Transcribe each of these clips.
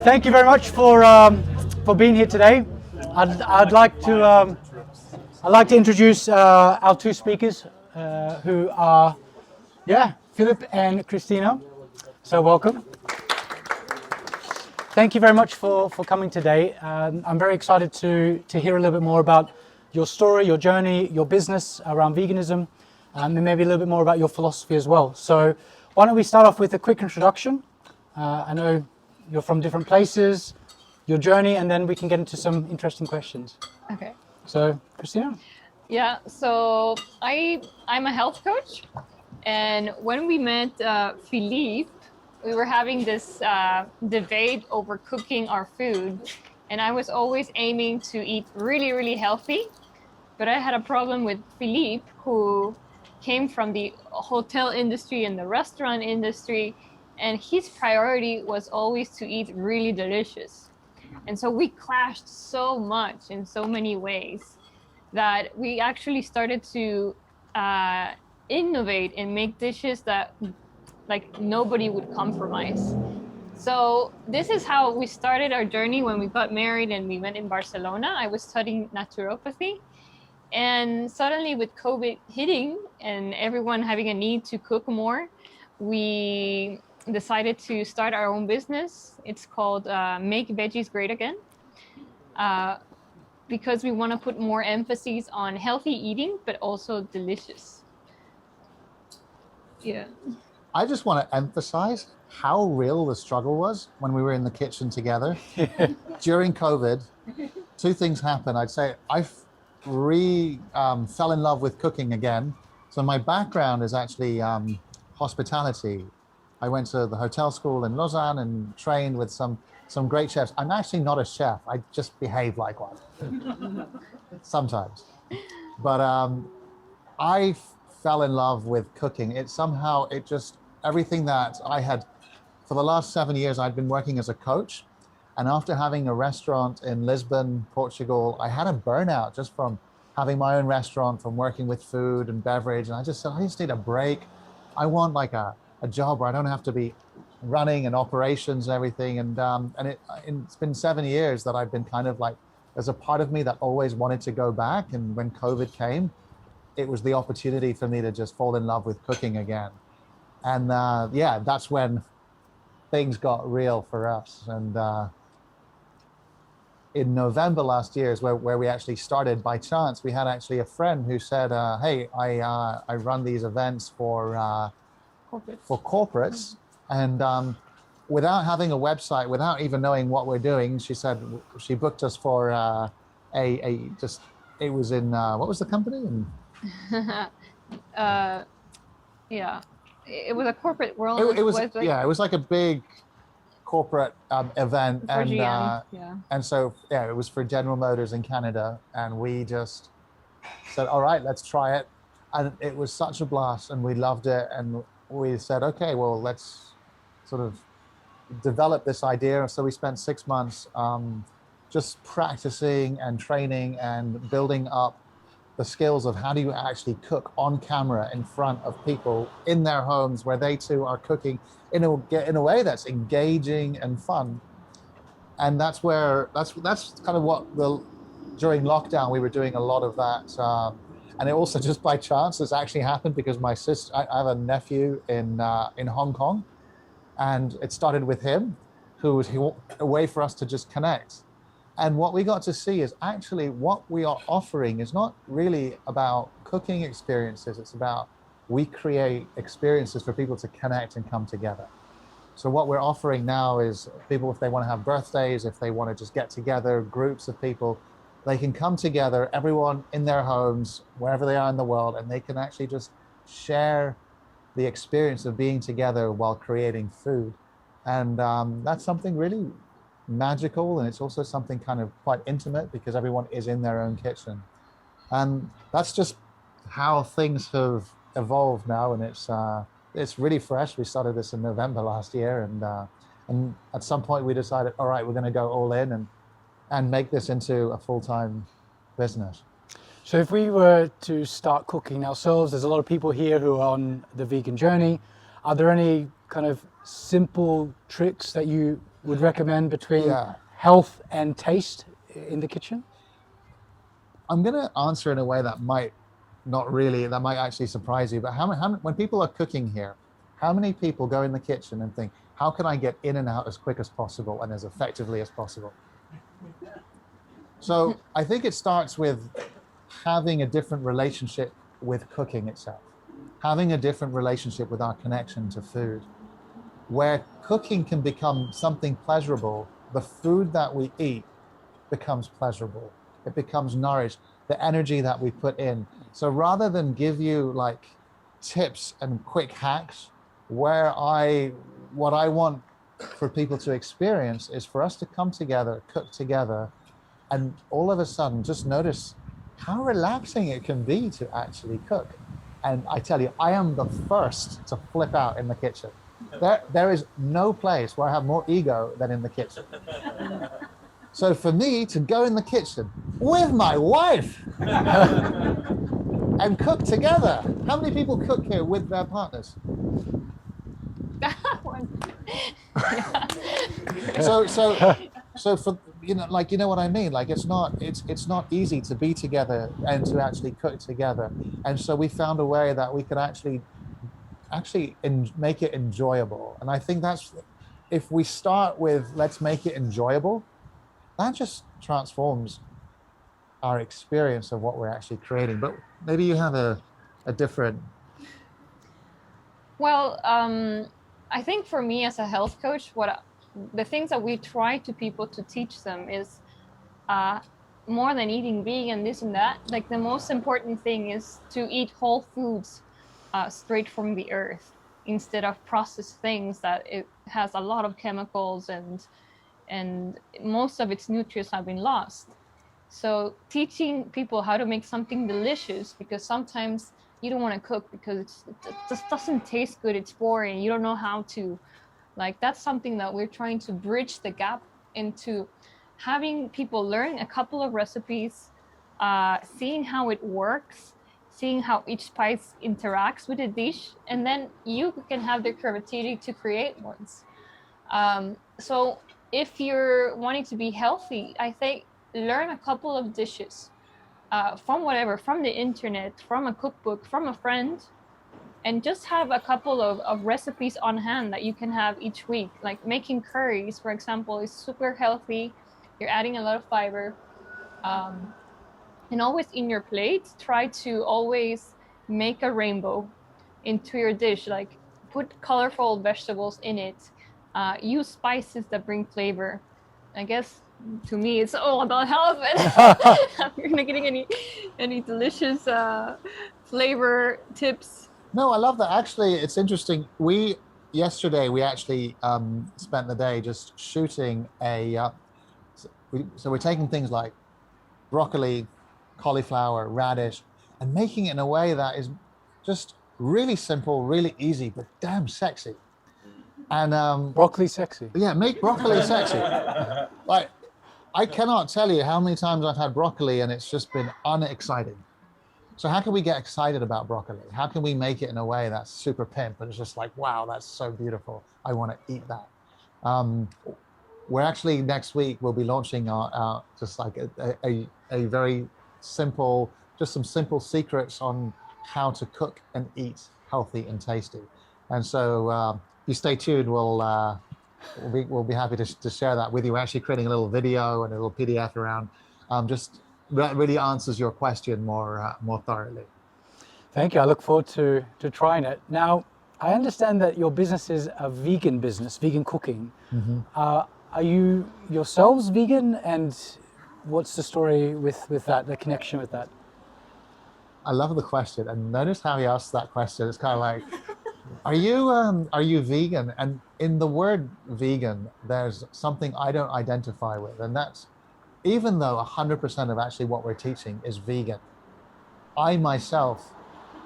Thank you very much for being here today. I'd like to introduce our two speakers, who are Philip and Cristina. So welcome. Thank you very much for coming today. I'm very excited to hear a little bit more about your story, your journey, your business around veganism, and maybe a little bit more about your philosophy as well. So why don't we start off with a quick introduction? I know you're from different places, your journey, and then we can get into some interesting questions. Okay. So, Cristina? Yeah, so I'm a health coach, and when we met Philippe, we were having this debate over cooking our food, and I was always aiming to eat really, really healthy, but I had a problem with Philippe, who came from the hotel industry and the restaurant industry, and his priority was always to eat really delicious. And so we clashed so much in so many ways that we actually started to innovate and make dishes that like nobody would compromise. So this is how we started our journey when we got married and we went in Barcelona. I was studying naturopathy, and suddenly with COVID hitting and everyone having a need to cook more, we decided to start our own business. It's called Make Veggies Great Again, because we want to put more emphasis on healthy eating, but also delicious. Yeah. I just want to emphasize how real the struggle was when we were in the kitchen together. During COVID, two things happened. I'd say I fell in love with cooking again. So my background is actually hospitality. I went to the hotel school in Lausanne and trained with some great chefs. I'm actually not a chef. I just behave like one sometimes. But I fell in love with cooking. Everything that I had, for the last 7 years, I'd been working as a coach. And after having a restaurant in Lisbon, Portugal, I had a burnout just from having my own restaurant, from working with food and beverage. And I just said, I just need a break. I want like a job where I don't have to be running and operations and everything. And it's been 7 years that I've been kind of like, there's a part of me that always wanted to go back. And when COVID came, it was the opportunity for me to just fall in love with cooking again. And that's when things got real for us. And in November last year is where we actually started. By chance, we had actually a friend who said, hey, I run these events for corporates. And without having a website, without even knowing what we're doing, she said she booked us for it was in, what was the company? Yeah, it was a corporate world. It was like a big corporate event, and GM, so it was for General Motors in Canada, and we just said, all right, let's try it. And it was such a blast, and we loved it, and we said, okay, well, let's sort of develop this idea. So we spent 6 months just practicing and training and building up the skills of how do you actually cook on camera in front of people in their homes where they too are cooking in a way that's engaging and fun. And that's kind of what during lockdown we were doing a lot of that. And it also just by chance has actually happened because my sister, I have a nephew in Hong Kong, and it started with him, a way for us to just connect. And what we got to see is actually what we are offering is not really about cooking experiences. It's about we create experiences for people to connect and come together. So what we're offering now is people, if they want to have birthdays, if they want to just get together, groups of people, they can come together, everyone in their homes, wherever they are in the world, and they can actually just share the experience of being together while creating food. And that's something really magical, and it's also something kind of quite intimate because everyone is in their own kitchen. And that's just how things have evolved now, and it's really fresh. We started this in November last year, and at some point we decided, all right, we're going to go all in and make this into a full-time business. So if we were to start cooking ourselves, there's a lot of people here who are on the vegan journey. Are there any kind of simple tricks that you would recommend between Yeah. health and taste in the kitchen? I'm going to answer in a way that might not really, that might actually surprise you. But when people are cooking here, how many people go in the kitchen and think, how can I get in and out as quick as possible and as effectively as possible? So I think it starts with having a different relationship with cooking itself, having a different relationship with our connection to food, where cooking can become something pleasurable. The food that we eat becomes pleasurable. It becomes nourished, the energy that we put in. So rather than give you like tips and quick hacks, what I want for people to experience is for us to come together, cook together, and all of a sudden just notice how relaxing it can be to actually cook. And I tell you, I am the first to flip out in the kitchen. There is no place where I have more ego than in the kitchen. So for me to go in the kitchen with my wife and cook together. How many people cook here with their partners? So for like, you know what I mean? Like it's not easy to be together and to actually cook together. And so we found a way that we could actually make it enjoyable. And I think that's, if we start with let's make it enjoyable, that just transforms our experience of what we're actually creating. But maybe you have a different. Well, I think for me as a health coach, the things that we try to people to teach them is more than eating vegan, this and that. Like the most important thing is to eat whole foods straight from the earth instead of processed things that it has a lot of chemicals and most of its nutrients have been lost. So teaching people how to make something delicious, because sometimes you don't want to cook because it just doesn't taste good, it's boring, you don't know how to, like that's something that we're trying to bridge the gap into having people learn a couple of recipes, seeing how it works, seeing how each spice interacts with the dish, and then you can have the creativity to create ones. So if you're wanting to be healthy, I think learn a couple of dishes from the internet, from a cookbook, from a friend, and just have a couple of recipes on hand that you can have each week. Like making curries, for example, is super healthy. You're adding a lot of fiber. And always in your plate, try to always make a rainbow into your dish. Like put colorful vegetables in it. Use spices that bring flavor. I guess to me it's all about health, and you're not getting any delicious flavor tips. No, I love that. Actually, it's interesting. Yesterday we actually spent the day just shooting so we're taking things like broccoli, cauliflower, radish, and making it in a way that is just really simple, really easy, but damn sexy. And Broccoli sexy. yeah, make broccoli sexy. Like, I cannot tell you how many times I've had broccoli and it's just been unexciting. So how can we get excited about broccoli? How can we make it in a way that's super pimp and it's just like, wow, that's so beautiful, I want to eat that. We're actually, next week we'll be launching our just like a very simple, just some simple secrets on how to cook and eat healthy and tasty. And so you stay tuned, we'll be happy to share that with you. We're actually creating a little video and a little PDF around just that really answers your question more thoroughly. Thank you. I look forward to trying it. Now, I understand that your business is a vegan business, vegan cooking. Mm-hmm. Are you yourselves vegan, and what's the story with that, the connection with that? I love the question, and notice how he asks that question. It's kind of like, are you vegan? And in the word vegan, there's something I don't identify with, and that's, even though 100% of actually what we're teaching is vegan, I myself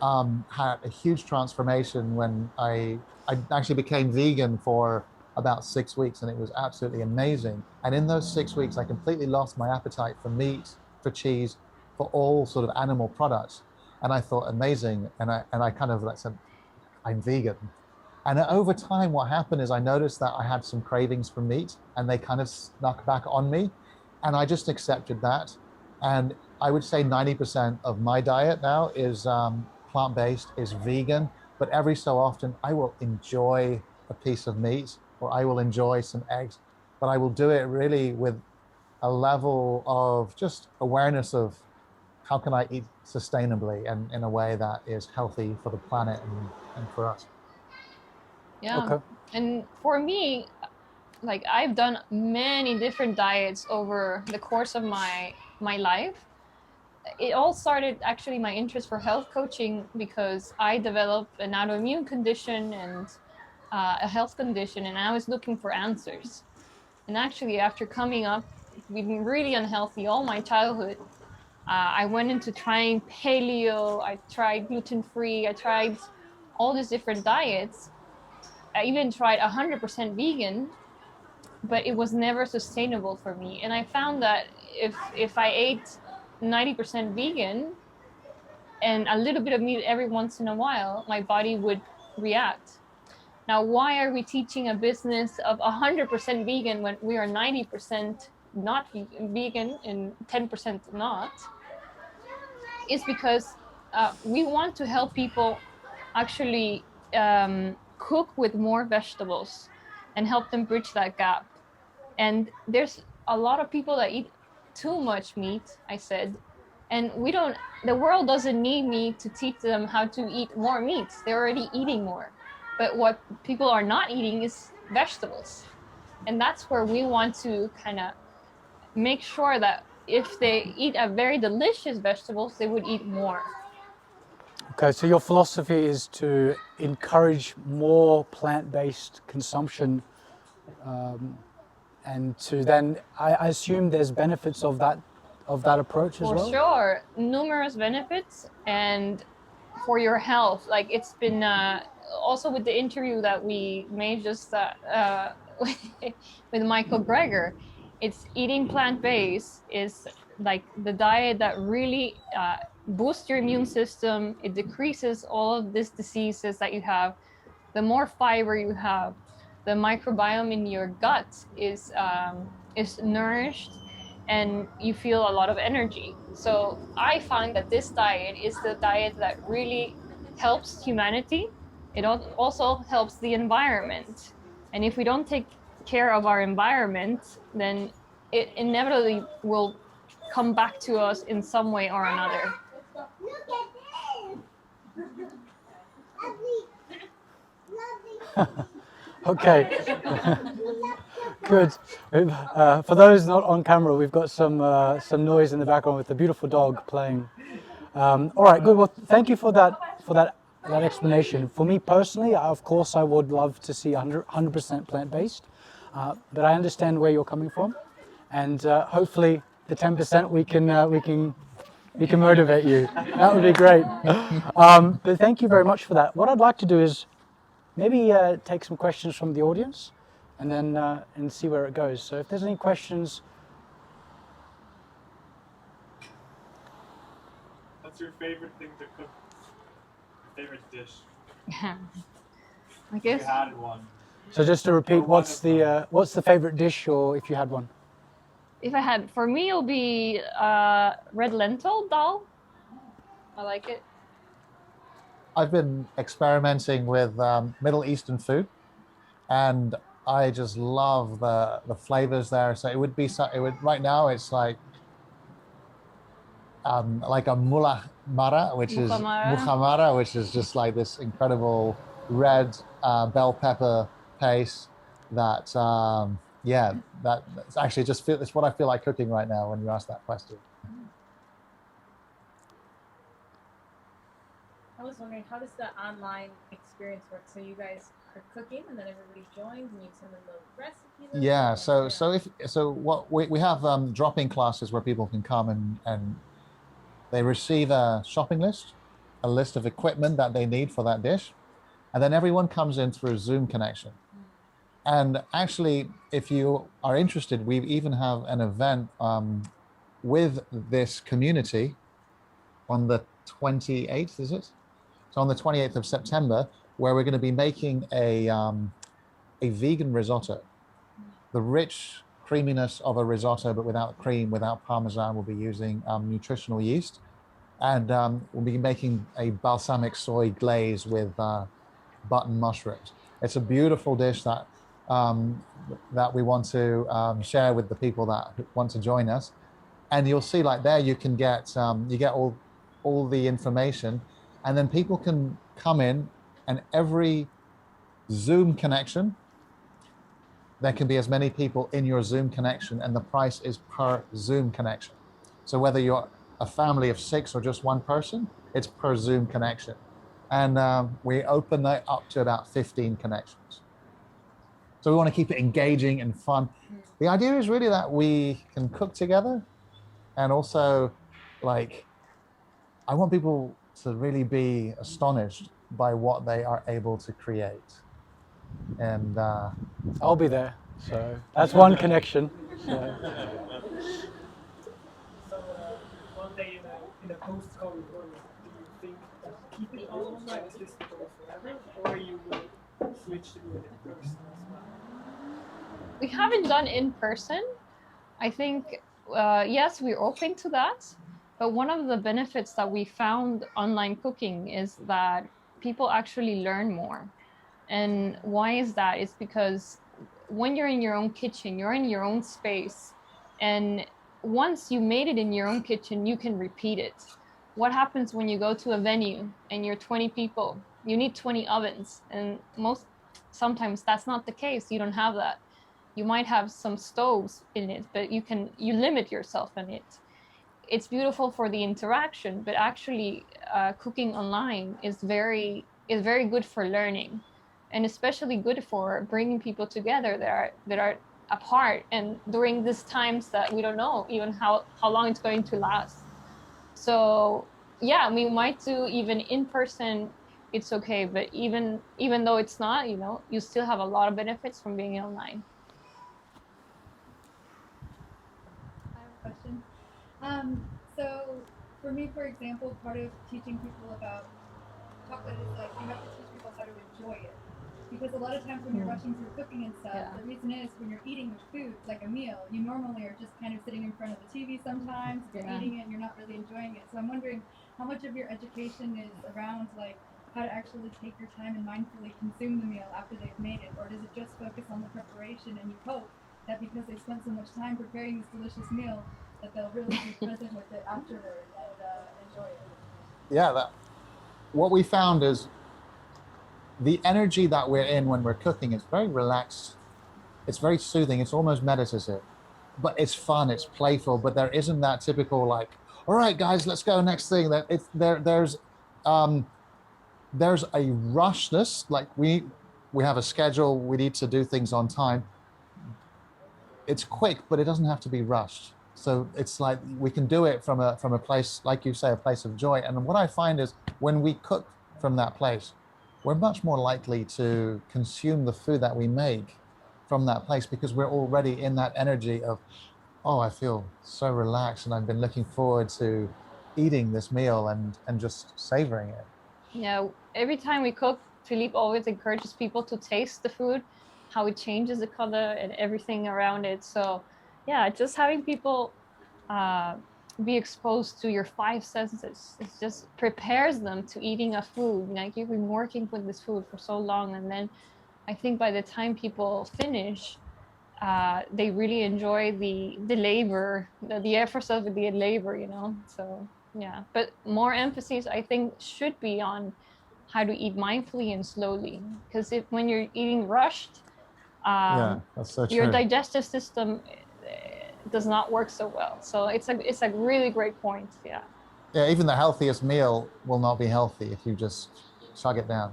had a huge transformation when I actually became vegan for about 6 weeks, and it was absolutely amazing. And in those 6 weeks, I completely lost my appetite for meat, for cheese, for all sort of animal products. And I thought, amazing. And I kind of like said, I'm vegan. And over time, what happened is I noticed that I had some cravings for meat and they kind of snuck back on me. And I just accepted that. And I would say 90% of my diet now is plant-based, is vegan. But every so often, I will enjoy a piece of meat or I will enjoy some eggs. But I will do it really with a level of just awareness of how can I eat sustainably and in a way that is healthy for the planet and for us. Yeah. Okay. And for me, like I've done many different diets over the course of my life. It all started actually my interest for health coaching because I developed an autoimmune condition and a health condition, and I was looking for answers. And actually, after coming up, being really unhealthy all my childhood, I went into trying paleo. I tried gluten free. I tried all these different diets. I even tried 100% vegan, but it was never sustainable for me. And I found that if I ate 90% vegan and a little bit of meat every once in a while, my body would react. Now, why are we teaching a business of 100% vegan when we are 90% not vegan and 10% not? Is because we want to help people actually cook with more vegetables and help them bridge that gap. And there's a lot of people that eat too much meat, I said, and the world doesn't need me to teach them how to eat more meat. They're already eating more. But what people are not eating is vegetables. And that's where we want to kind of make sure that if they eat a very delicious vegetables, they would eat more. Okay, so your philosophy is to encourage more plant-based consumption, and to then, I assume there's benefits of that approach as For well. sure, numerous benefits, and for your health. Like it's been also with the interview that we made just with Michael Greger, it's eating plant-based is like the diet that really boosts your immune system. It decreases all of these diseases that you have. The more fiber you have, the microbiome in your gut is nourished, and you feel a lot of energy. So I find that this diet is the diet that really helps humanity. It also helps the environment. And if we don't take care of our environment, then it inevitably will come back to us in some way or another. Okay, good. For those not on camera, we've got some noise in the background with a beautiful dog playing. All right, good. Well, thank you for that explanation. For me personally, of course, I would love to see 100% plant-based, but I understand where you're coming from, and hopefully the 10% we can motivate you. That would be great. But thank you very much for that. What I'd like to do is maybe take some questions from the audience, and then and see where it goes. So if there's any questions. What's your favorite thing to cook? Your favorite dish? I If guess you had one. So just to repeat, what's the favorite dish, or if you had one? if I had, for me, it'll be red lentil dal. I like it. I've been experimenting with Middle Eastern food, and I just love the flavors there. So it would be right now it's like a mara, which is Muhamara. muhamara, which is just like this incredible red bell pepper paste that that's actually it's what I feel like cooking right now when you ask that question. I was wondering, how does the online experience work? So you guys are cooking, and then everybody joins, and you send them the recipes. Yeah. So what we have drop-in classes where people can come and they receive a shopping list, a list of equipment that they need for that dish, and then everyone comes in through a Zoom connection. And actually, if you are interested, we even have an event with this community on the 28th, is it? So on the 28th of September, where we're going to be making a vegan risotto. The rich creaminess of a risotto, but without cream, without parmesan. We'll be using nutritional yeast, and we'll be making a balsamic soy glaze with button mushrooms. It's a beautiful dish that that we want to share with the people that want to join us. And you'll see, like there, you can get you get all the information, and then people can come in, and every Zoom connection, there can be as many people in your Zoom connection, and the price is per Zoom connection. So whether you're a family of 6 or just one person, it's per Zoom connection. And we open that up to about 15 connections. So we want to keep it engaging and fun. The idea is really that we can cook together, and also, like, I want people to really be astonished by what they are able to create. And I'll be there. So that's one connection. So. So one day in a post-COVID world, do you think keep it online as this will forever, or you will switch to do it in person as well? We haven't done in person. I think yes, we're open to that. But one of the benefits that we found online cooking is that people actually learn more. And why is that? It's because when you're in your own kitchen, you're in your own space. And once you made it in your own kitchen, you can repeat it. What happens when you go to a venue and you're 20 people? You need 20 ovens. And sometimes that's not the case. You don't have that. You might have some stoves in it, but you limit yourself in it. It's beautiful for the interaction, but actually cooking online is very good for learning, and especially good for bringing people together that are apart, and during these times that we don't know even how long it's going to last. So yeah, we might do even in person. It's okay, but even though it's not, you still have a lot of benefits from being online. I have a question. So for me, for example, part of teaching people about chocolate is like you have to teach people how to enjoy it. Because a lot of times when you're rushing through cooking and stuff, Yeah. the reason is when you're eating food, like a meal, you normally are just kind of sitting in front of the TV sometimes, you're Yeah. eating it and you're not really enjoying it. So I'm wondering how much of your education is around like how to actually take your time and mindfully consume the meal after they've made it, or does it just focus on the preparation and you hope that because they spent so much time preparing this delicious meal that they'll really be present with it afterward and enjoy it? yeah, what we found is the energy that we're in when we're cooking is very relaxed. It's very soothing. It's almost meditative, but it's fun. It's playful. But there isn't that typical like, all right, guys, let's go next thing. That it's there. There's a rushness. Like we have a schedule. We need to do things on time. It's quick, but it doesn't have to be rushed. So it's like we can do it from a place, like you say, a place of joy. And what I find is when we cook from that place, we're much more likely to consume the food that we make from that place because we're already in that energy of, oh, I feel so relaxed and I've been looking forward to eating this meal and just savoring it. Yeah, every time we cook, Philippe always encourages people to taste the food, how it changes the color and everything around it. So yeah, just having people be exposed to your 5 senses, it just prepares them to eating a food. Like you've been working with this food for so long, and then I think by the time people finish, they really enjoy the labor, the efforts of the labor. So yeah, but more emphasis I think should be on how to eat mindfully and slowly, because when you're eating rushed, That's so your true. digestive system does not work so well. So it's a really great point. Yeah. Yeah, even the healthiest meal will not be healthy if you just chug it down.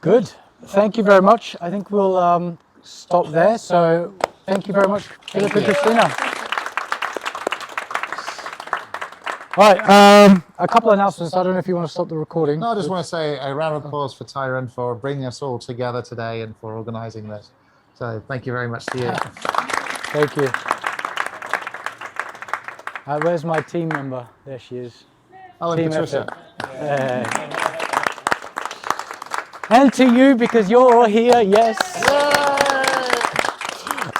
Good. Thank you very much. I think we'll stop there. So thank you very much, Philip and Cristina. All right, a couple of announcements. I don't know if you want to stop the recording. No, I just want to say a round of applause for Tyrone for bringing us all together today and for organizing this. So thank you very much to you. Thank you. Where's my team member? There she is. Oh, and Team Patricia. effort. And to you, because you're all here, yes.